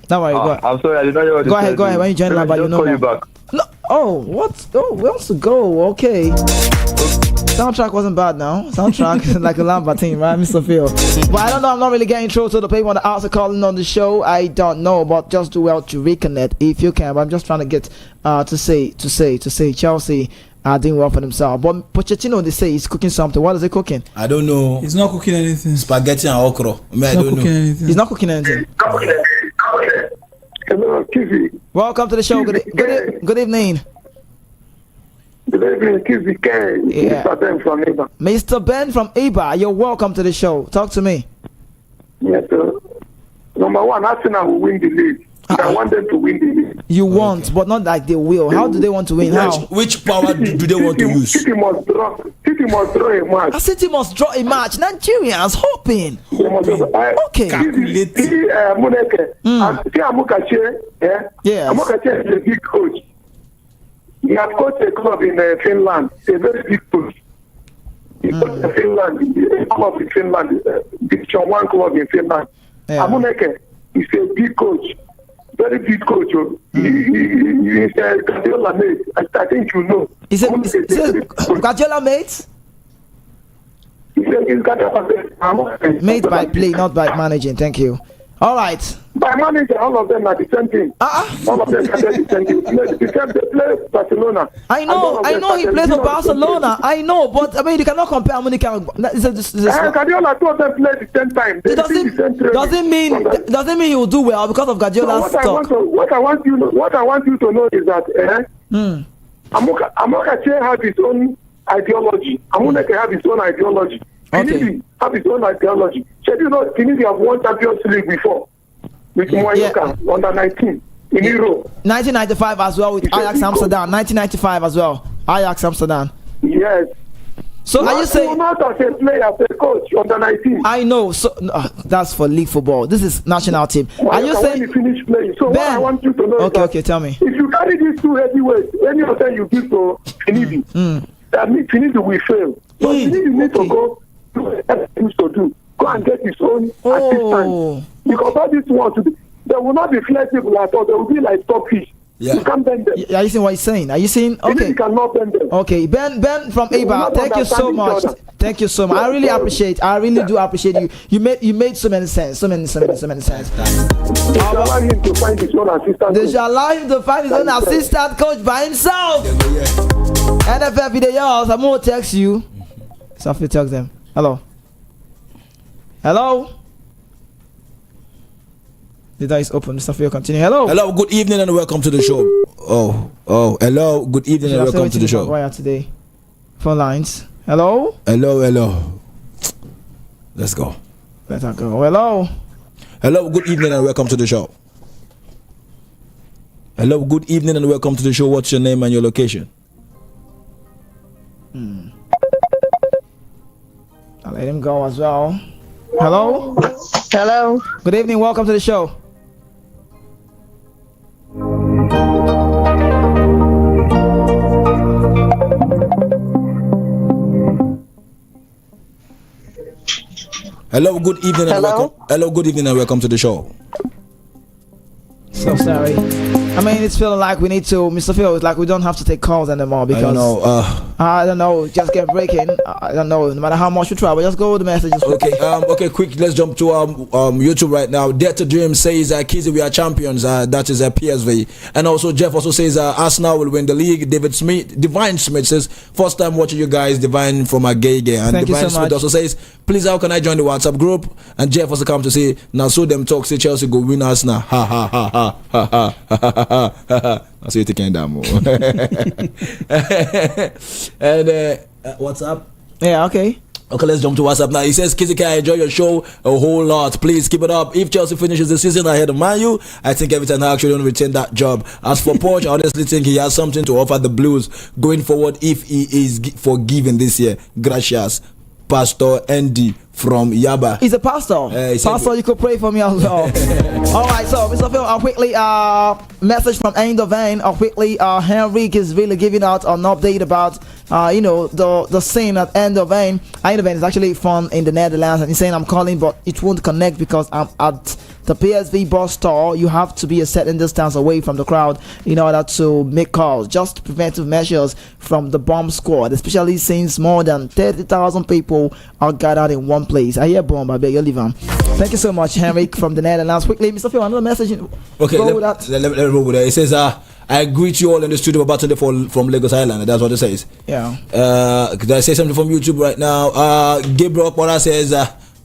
Don't worry, go ahead. I'm sorry, I did not hear what you said. Go ahead. When you join the you know. Call you back. No. Oh, what? Oh, we also go. Okay. Soundtrack wasn't bad now. Soundtrack like a Lambert team, right, Mr. Phil? But I don't know. I'm not really getting through to the people on the outside calling on the show. I don't know, but just do well to reconnect if you can. But I'm just trying to get to say Chelsea are doing well for themselves. But Pochettino, they say he's cooking something. What is he cooking? I don't know. He's not cooking anything. Spaghetti and okra. I don't know. Anything. He's not cooking anything. Hello, Kizi. Welcome to the show. Good evening. Good evening, Kizi Ken. Yeah. Mr. Ben from Iba. Mr. Ben from Iba, you're welcome to the show. Talk to me. Yes, sir. Number one, Arsenal will win the league. I want them to win the league. You want, but not like they will. How do they want to win? How? Which power do they want to use? City must draw a match. City must draw a match. Nigerians hoping. Okay. Muneke. Amukache. Yes. Amukache is a big coach. He has coached a club in Finland. A very big coach. He coached Finland. A club in Finland. Division 1 club in Finland. Yeah. Amuneke is a big coach. Very big coach. He's Guardiola mate. I think you know. Is it Guardiola mates? He's Guardiola Made by play, not by managing. Thank you. All right. By manager, all of them are the same thing. All of them are the same thing. They play Barcelona. I know he plays for Barcelona. I know, but I mean, you cannot compare how many kind of. Guardiola told them play the same time. Doesn't mean he will do well because of Guardiola's stock. What I want you to know is that Amokache have his own ideology. Amuneke have his own ideology. Finidi have his own ideology. So you know, Finidi have won Champions League before with Moyoka under 19 in Europe. 1995 as well with Ajax Amsterdam. 1995 as well. Ajax Amsterdam. Yes. So are you saying not as a player, as a coach under 19? I know. So that's for league football. This is national team. Are you saying when you finish playing? So Ben, what I want you to know is that okay, tell me. If you carry these two heavyweights, any of them you give to Finidi, that means Finidi will fail. So Finidi needs to go do what he used to do. Go and get his own assistant. Because all these ones, they will not be flexible at all. They will be like top fish. Yeah. You can't bend them. Are you seeing what he's saying? Are you seeing? Okay. You cannot bend them. Okay, Ben from Aba, thank you so much. Thank you so much. I really do appreciate you. You made so many sense. They shall allow him to find his own assistant. They shall allow him to find his own assistant coach by himself. NFF videos. I'm gonna text you. Softly text them. Hello. The door is open. Mr. Phil, continue. Hello, good evening and welcome to the show. Hello, good evening and welcome to the show. Why today? Phone lines. Hello. Let's go. Let her go. Hello, good evening and welcome to the show. Hello, good evening and welcome to the show. What's your name and your location? I'll let him go as well. Hello. Hello. Good evening. Welcome to the show. Hello, good evening and welcome. Hello, good evening and welcome to the show. So sorry. I mean, it's feeling like we need to, Mr. Phil, it's like we don't have to take calls anymore because I don't know, just get breaking. I don't know, no matter how much you try, but just go with the messages. Okay, quick, let's jump to YouTube right now. Dare to Dream says, Kizzy, we are champions. That is PSV. And also, Jeff also says, Arsenal will win the league. Divine Smith says, first time watching you guys, Divine from Agege. And Thank Divine you so Smith much. also says, please, how can I join the WhatsApp group? And Jeff also come to say, now so them talk, say Chelsea go win Arsenal. Ha ha ha ha ha ha ha ha ha. I see you taking that more. And what's up? Yeah, okay. Okay, let's jump to WhatsApp now. He says, Kizzy, I enjoy your show a whole lot. Please keep it up. If Chelsea finishes the season ahead of Man U, I think Everton actually don't retain that job. As for Poch, I honestly think he has something to offer the Blues going forward if he is forgiven this year. Gracias. Pastor Andy from Yaba. He's a pastor. Pastor, you could pray for me as well. Alright, so Mr. Phil, I'll quickly message from End of Vein. I'll quickly Henrik is really giving out an update about the scene at End of Vein. End of Vein is actually fun in the Netherlands, and he's saying I'm calling but it won't connect because I'm at the PSV bus store, you have to be a certain distance away from the crowd in order to make calls. Just preventive measures from the bomb squad, especially since more than 30,000 people are gathered in one place. I hear bomb, I beg you leave them. Thank you so much, Henrik from the Netherlands. Quickly, Mr. Phil, another message. Okay, let me go with that. It says, I greet you all in the studio about from Lagos Island. That's what it says. Yeah. Could I say something from YouTube right now? Gabriel Pora says,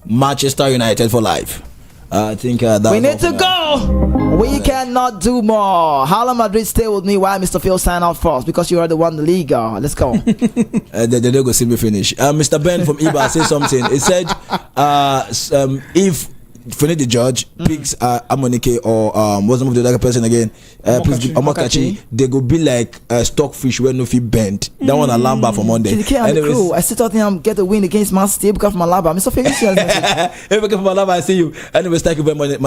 Manchester United for life. I think that we need to go. We cannot do more. Hala Madrid, stay with me while Mr. Phil sign out first because you are the one the league. Let's go. They don't go see me finish. Mr. Ben from Iba said something. It said, if Finidi Judge picks Amonike or what's the name of the other person again? Omakachi. They go be like stockfish where no feet bent. That one a Lamba for Monday. Anyways, I still thought I'm get a win against Man City because of my Lamba. Mr. Phil, if I get from my Lamba, I see you. Anyways, thank you very much.